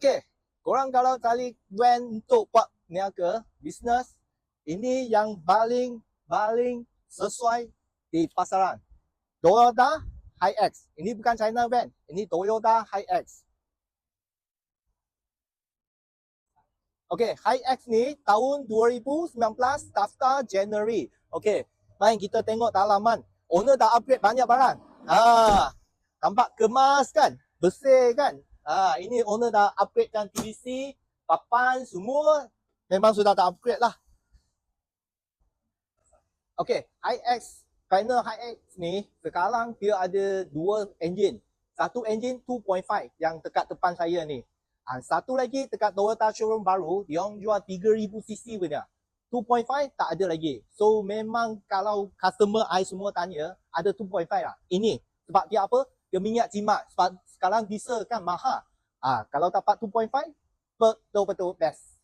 Okey, korang kalau cari brand untuk buat niaga, bisnes, ini yang paling sesuai di pasaran. Toyota Hilux. Ini bukan China brand. Ini Toyota Hilux. Okey, Hilux ni tahun 2019 daftar January. Okey, main kita tengok dalaman. Owner dah upgrade banyak barang. Nampak kemas kan? Bersih kan? Ini owner dah upgradekan TVC, papan semua memang sudah dah upgrade lah. Okey, Hilux, Pioneer Hilux ni sekarang dia ada dua enjin. Satu enjin 2.5 yang dekat depan saya ni. Satu lagi dekat Toyota showroom baru, dia orang jual 3000cc punya. 2.5 tak ada lagi. So memang kalau customer I semua tanya, ada 2.5 lah. Ini sebab dia apa? Dia minyak jimat. Sebab sekarang diesel kan mahal. Kalau dapat 2.5, betul-betul best.